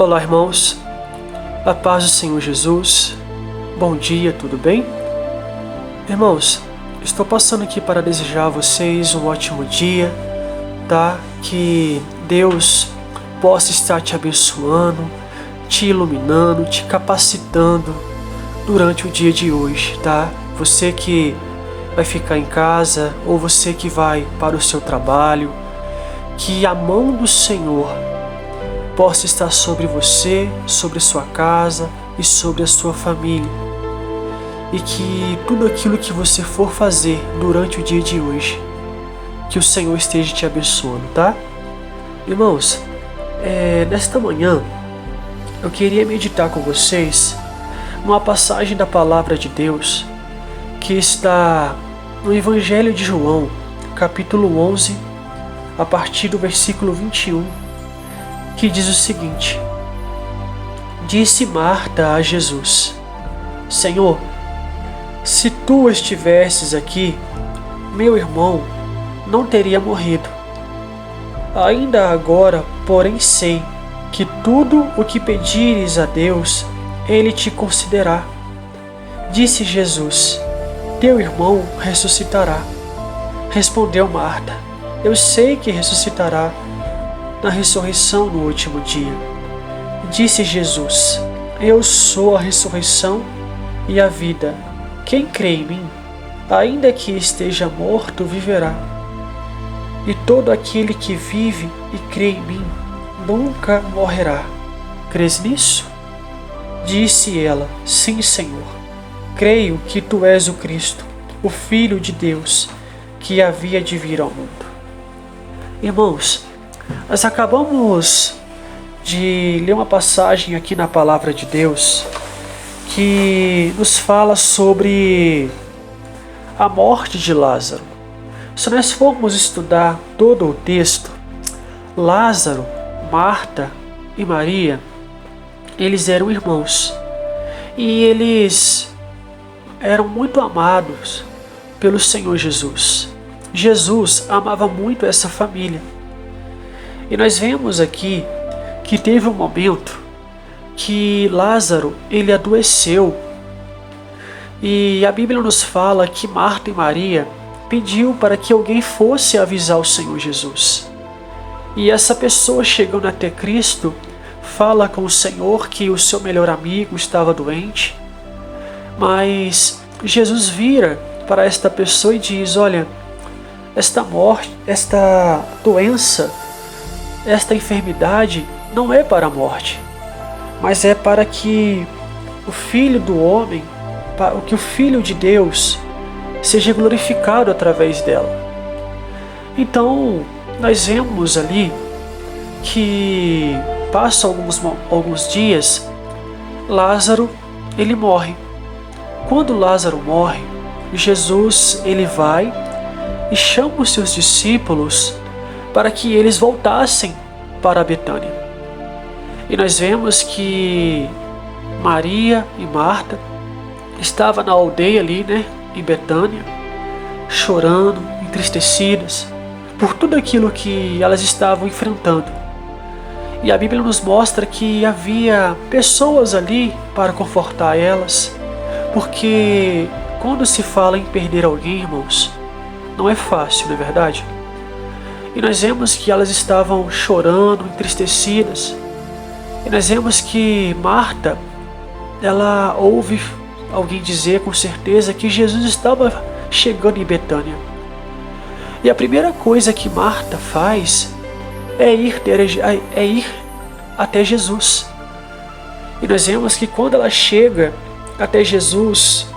Olá, irmãos, a paz do Senhor Jesus, bom dia, tudo bem? Irmãos, estou passando aqui para desejar a vocês um ótimo dia, tá? Que Deus possa estar te abençoando, te iluminando, te capacitando durante o dia de hoje, tá? Você que vai ficar em casa ou você que vai para o seu trabalho, que a mão do Senhor possa estar sobre você, sobre sua casa e sobre a sua família. E que tudo aquilo que você for fazer durante o dia de hoje, que o Senhor esteja te abençoando, tá? Irmãos, nesta manhã eu queria meditar com vocês numa passagem da Palavra de Deus que está no Evangelho de João, capítulo 11, a partir do versículo 21, que diz o seguinte: Disse Marta a Jesus: Senhor, se tu estivesses aqui, meu irmão não teria morrido. Ainda agora, porém, sei que tudo o que pedires a Deus, Ele te concederá. Disse Jesus: Teu irmão ressuscitará. Respondeu Marta: Eu sei que ressuscitará na ressurreição no último dia. Disse Jesus: Eu sou a ressurreição e a vida. Quem crê em mim, ainda que esteja morto, viverá. E todo aquele que vive e crê em mim nunca morrerá. Crês nisso? Disse ela: Sim, Senhor. Creio que tu és o Cristo, o Filho de Deus, que havia de vir ao mundo. Irmãos, nós acabamos de ler uma passagem aqui na Palavra de Deus que nos fala sobre a morte de Lázaro. Se nós formos estudar todo o texto, Lázaro, Marta e Maria, eles eram irmãos e eles eram muito amados pelo Senhor Jesus. Jesus amava muito essa família. E nós vemos aqui que teve um momento que Lázaro, ele adoeceu. E a Bíblia nos fala que Marta e Maria pediu para que alguém fosse avisar o Senhor Jesus. E essa pessoa, chegando até Cristo, fala com o Senhor que o seu melhor amigo estava doente. Mas Jesus vira para esta pessoa e diz: olha, esta morte, esta doença, esta enfermidade não é para a morte, mas é para que o Filho do homem, para que o Filho de Deus seja glorificado através dela. Então, nós vemos ali que passam alguns dias, Lázaro, ele morre. Quando Lázaro morre, Jesus, ele vai e chama os seus discípulos para que eles voltassem para Betânia. E nós vemos que Maria e Marta estavam na aldeia ali, em Betânia, chorando, entristecidas por tudo aquilo que elas estavam enfrentando. E a Bíblia nos mostra que havia pessoas ali para confortar elas, porque quando se fala em perder alguém, irmãos, não é fácil, não é verdade? E nós vemos que elas estavam chorando, entristecidas. E nós vemos que Marta, ela ouve alguém dizer com certeza que Jesus estava chegando em Betânia. E a primeira coisa que Marta faz é ir até Jesus. E nós vemos que quando ela chega até Jesus,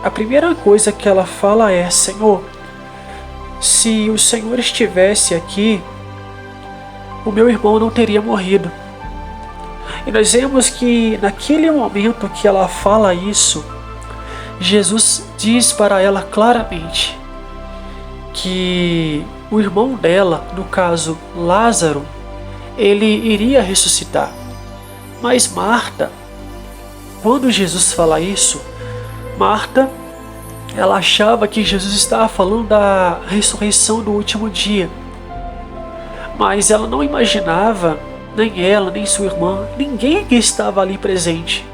a primeira coisa que ela fala é: Senhor, se o Senhor estivesse aqui, o meu irmão não teria morrido. E nós vemos que naquele momento que ela fala isso, Jesus diz para ela claramente que o irmão dela, no caso Lázaro, ele iria ressuscitar. Mas Marta, quando Jesus fala isso, Marta, ela achava que Jesus estava falando da ressurreição do último dia. Mas ela não imaginava nem ela, nem sua irmã, ninguém que estava ali presente.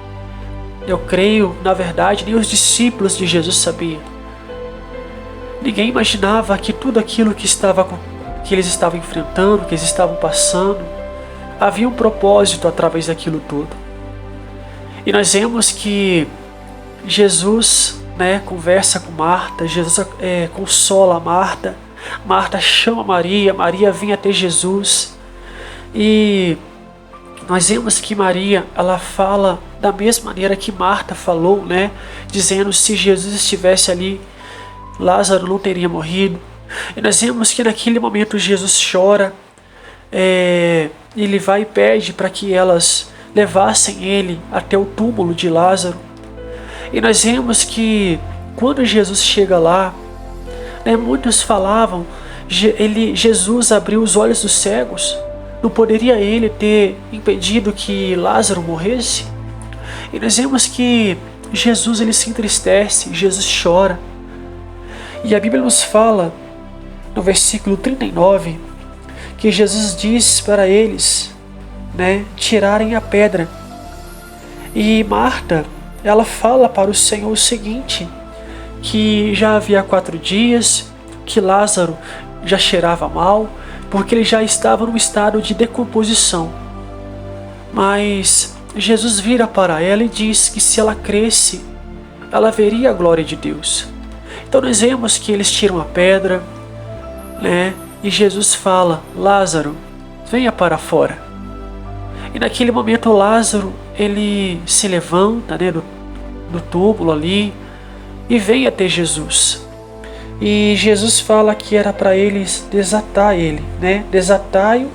Eu creio, na verdade, nem os discípulos de Jesus sabiam. Ninguém imaginava que tudo aquilo que eles estavam enfrentando, que eles estavam passando, havia um propósito através daquilo tudo. E nós vemos que Jesus, conversa com Marta, Jesus consola Marta, Marta chama Maria, Maria vem até Jesus. E nós vemos que Maria, ela fala da mesma maneira que Marta falou, dizendo se Jesus estivesse ali, Lázaro não teria morrido. E nós vemos que naquele momento Jesus chora, ele vai e pede para que elas levassem ele até o túmulo de Lázaro. E nós vemos que quando Jesus chega lá, muitos falavam, Jesus abriu os olhos dos cegos. Não poderia ele ter impedido que Lázaro morresse? E nós vemos que Jesus ele se entristece, Jesus chora. E a Bíblia nos fala, no versículo 39, que Jesus diz para eles tirarem a pedra. E Marta, ela fala para o Senhor o seguinte, que já havia 4 dias, que Lázaro já cheirava mal, porque ele já estava num estado de decomposição. Mas Jesus vira para ela e diz que se ela cresce, ela veria a glória de Deus. Então nós vemos que eles tiram a pedra, e Jesus fala, Lázaro, venha para fora. E naquele momento Lázaro, ele se levanta do túmulo ali e vem até Jesus. E Jesus fala que era para eles desatar ele, desatai-o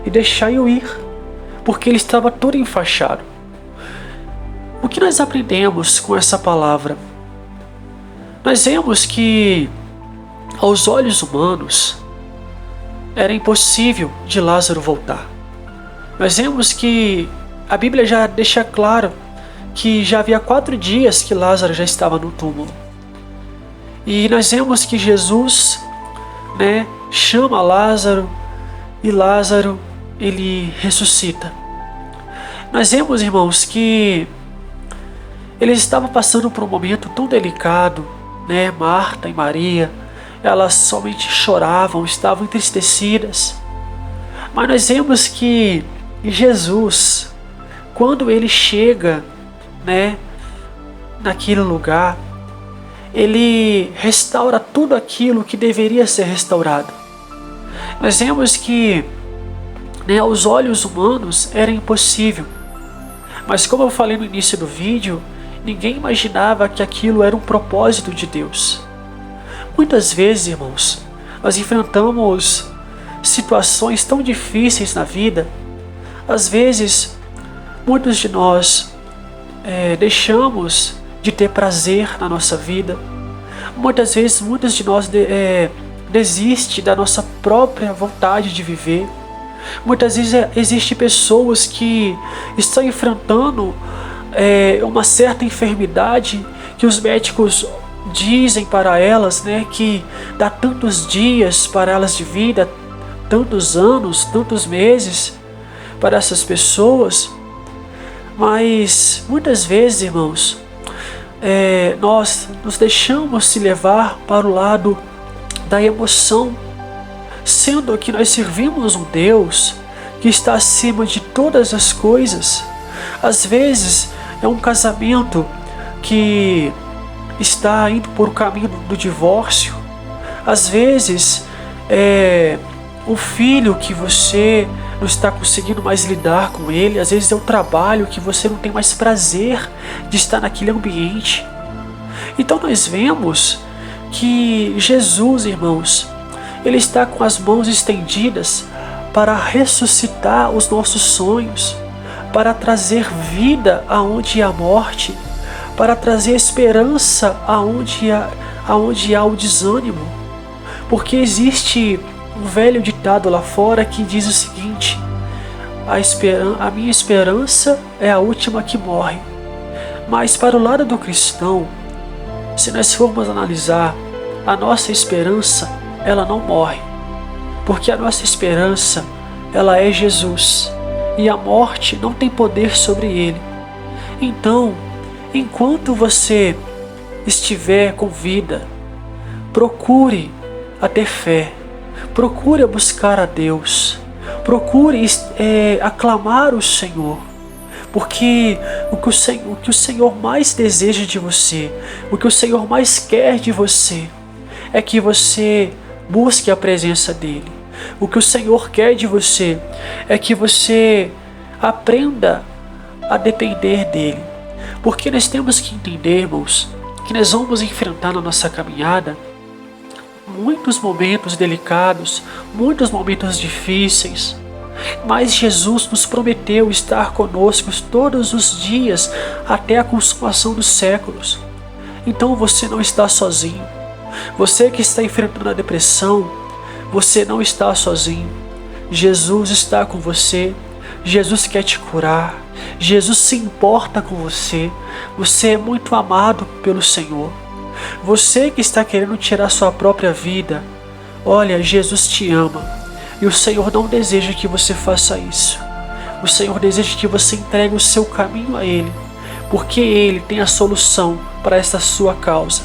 e deixai-o ir, porque ele estava todo enfaixado. O que nós aprendemos com essa palavra? Nós vemos que aos olhos humanos era impossível de Lázaro voltar. Nós vemos que a Bíblia já deixa claro que já havia 4 dias que Lázaro já estava no túmulo. E nós vemos que Jesus chama Lázaro e Lázaro ele ressuscita. Nós vemos, irmãos, que eles estavam passando por um momento tão delicado, Marta e Maria, elas somente choravam, estavam entristecidas. Mas nós vemos que Jesus, quando ele chega naquele lugar, ele restaura tudo aquilo que deveria ser restaurado. Nós vemos que aos olhos humanos era impossível, mas como eu falei no início do vídeo, ninguém imaginava que aquilo era um propósito de Deus. Muitas vezes, irmãos, nós enfrentamos situações tão difíceis na vida. Às vezes, muitos de nós deixamos de ter prazer na nossa vida. Muitas vezes, muitos de nós desistem da nossa própria vontade de viver. Muitas vezes existem pessoas que estão enfrentando uma certa enfermidade que os médicos dizem para elas que dá tantos dias para elas de vida, tantos anos, tantos meses para essas pessoas. Mas muitas vezes, irmãos, nós nos deixamos se levar para o lado da emoção, sendo que nós servimos um Deus que está acima de todas as coisas. Às vezes é um casamento que está indo por o caminho do divórcio. Às vezes é um filho que você não está conseguindo mais lidar com ele. Às vezes é um trabalho que você não tem mais prazer de estar naquele ambiente. Então nós vemos que Jesus, irmãos, Ele está com as mãos estendidas para ressuscitar os nossos sonhos, para trazer vida aonde há morte, para trazer esperança aonde há o desânimo. Porque existe um velho ditado lá fora que diz o seguinte: a minha esperança é a última que morre. Mas para o lado do cristão, se nós formos analisar, a nossa esperança, ela não morre, porque a nossa esperança, ela é Jesus. e a morte não tem poder sobre ele. Então, enquanto você estiver com vida, procure a ter fé, procure a buscar a Deus, procure aclamar o Senhor, porque o que o Senhor mais deseja de você, o que o Senhor mais quer de você, é que você busque a presença dEle. O que o Senhor quer de você é que você aprenda a depender dEle. Porque nós temos que entender, irmãos, que nós vamos enfrentar na nossa caminhada muitos momentos delicados, muitos momentos difíceis. Mas Jesus nos prometeu estar conosco todos os dias até a consumação dos séculos. Então você não está sozinho. Você que está enfrentando a depressão, você não está sozinho. Jesus está com você. Jesus quer te curar. Jesus se importa com você. Você é muito amado pelo Senhor. Você que está querendo tirar sua própria vida, olha, Jesus te ama. E o Senhor não deseja que você faça isso. O Senhor deseja que você entregue o seu caminho a Ele, porque Ele tem a solução para essa sua causa.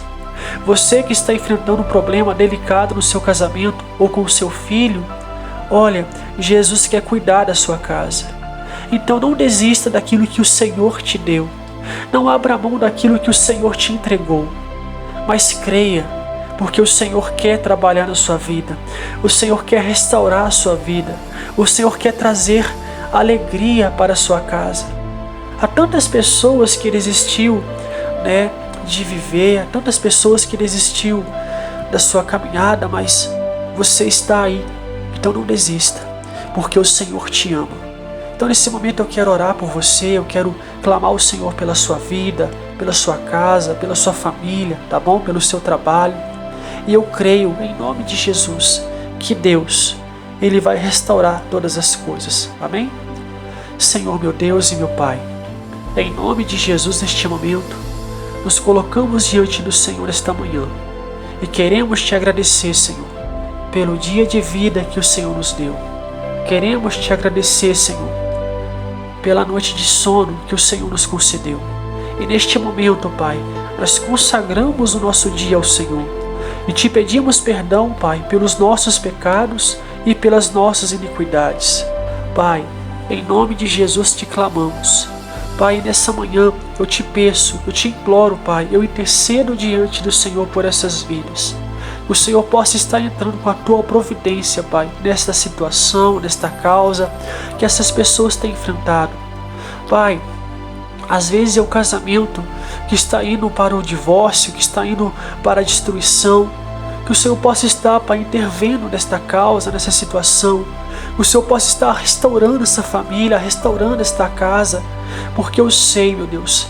Você que está enfrentando um problema delicado no seu casamento ou com o seu filho, olha, Jesus quer cuidar da sua casa. Então não desista daquilo que o Senhor te deu. Não abra mão daquilo que o Senhor te entregou. Mas creia, porque o Senhor quer trabalhar na sua vida. O Senhor quer restaurar a sua vida. O Senhor quer trazer alegria para a sua casa. Há tantas pessoas que desistiu, de viver, há tantas pessoas que desistiu da sua caminhada, mas você está aí. Então não desista, porque o Senhor te ama. Então nesse momento eu quero orar por você, eu quero clamar ao Senhor pela sua vida, pela sua casa, pela sua família, tá bom? Pelo seu trabalho. E eu creio, em nome de Jesus, que Deus, Ele vai restaurar todas as coisas. Amém? Senhor, meu Deus e meu Pai, em nome de Jesus, neste momento, nos colocamos diante do Senhor esta manhã e queremos Te agradecer, Senhor, pelo dia de vida que o Senhor nos deu. Queremos Te agradecer, Senhor, pela noite de sono que o Senhor nos concedeu. E neste momento, Pai, nós consagramos o nosso dia ao Senhor e Te pedimos perdão, Pai, pelos nossos pecados e pelas nossas iniquidades. Pai, em nome de Jesus Te clamamos. Pai, nessa manhã eu Te peço, eu Te imploro, Pai, eu intercedo diante do Senhor por essas vidas. O Senhor possa estar entrando com a Tua providência, Pai, nesta situação, nesta causa que essas pessoas têm enfrentado. Pai, às vezes é o casamento que está indo para o divórcio, que está indo para a destruição. Que o Senhor possa estar, Pai, intervendo nesta causa, nessa situação. Que o Senhor possa estar restaurando essa família, restaurando esta casa. Porque eu sei, meu Deus,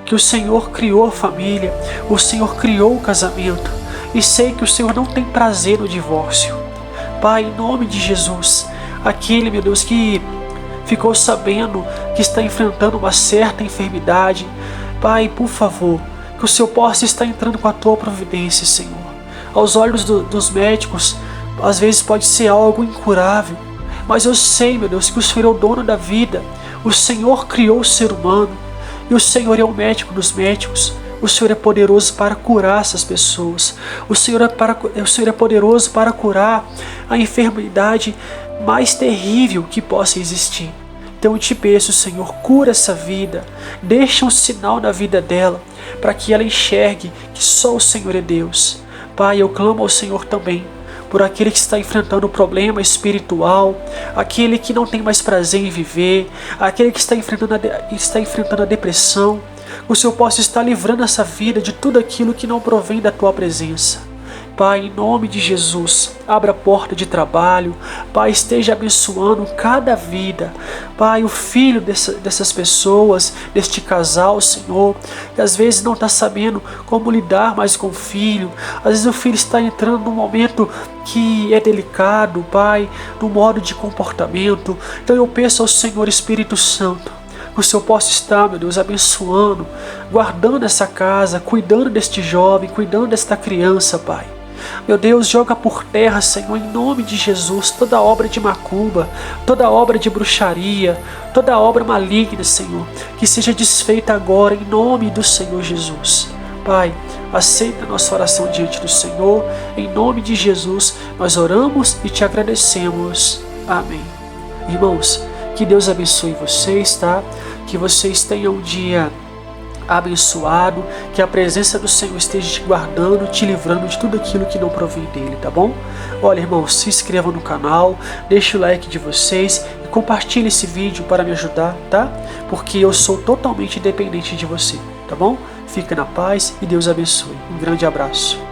que o Senhor criou a família, o Senhor criou o casamento. E sei que o Senhor não tem prazer no divórcio. Pai, em nome de Jesus, aquele, meu Deus, que ficou sabendo que está enfrentando uma certa enfermidade, Pai, por favor, que o Senhor possa estar entrando com a Tua providência, Senhor. Aos olhos dos médicos, às vezes pode ser algo incurável, mas eu sei, meu Deus, que o Senhor é o dono da vida. O Senhor criou o ser humano e o Senhor é o médico dos médicos. O Senhor é poderoso para curar essas pessoas. O Senhor é poderoso para curar a enfermidade mais terrível que possa existir. Então eu Te peço, Senhor, cura essa vida. Deixa um sinal na vida dela, para que ela enxergue que só o Senhor é Deus. Pai, eu clamo ao Senhor também por aquele que está enfrentando um problema espiritual, aquele que não tem mais prazer em viver, aquele que está enfrentando a depressão. O Senhor possa estar livrando essa vida de tudo aquilo que não provém da Tua presença. Pai, em nome de Jesus, abra a porta de trabalho. Pai, esteja abençoando cada vida. Pai, o filho dessas pessoas, deste casal, Senhor, que às vezes não está sabendo como lidar mais com o filho. Às vezes o filho está entrando num momento que é delicado, Pai, no modo de comportamento. Então eu peço ao Senhor Espírito Santo, que o Senhor possa estar, meu Deus, abençoando, guardando essa casa, cuidando deste jovem, cuidando desta criança, Pai. Meu Deus, joga por terra, Senhor, em nome de Jesus, toda obra de macumba, toda obra de bruxaria, toda obra maligna, Senhor, que seja desfeita agora em nome do Senhor Jesus. Pai, aceita a nossa oração diante do Senhor, em nome de Jesus, nós oramos e te agradecemos. Amém. Irmãos, que Deus abençoe vocês, tá? Que vocês tenham um dia abençoado, que a presença do Senhor esteja te guardando, te livrando de tudo aquilo que não provém dele, tá bom? Olha, irmãos, se inscrevam no canal, deixe o like de vocês e compartilhe esse vídeo para me ajudar, tá? Porque eu sou totalmente dependente de você, tá bom? Fica na paz e Deus abençoe. Um grande abraço.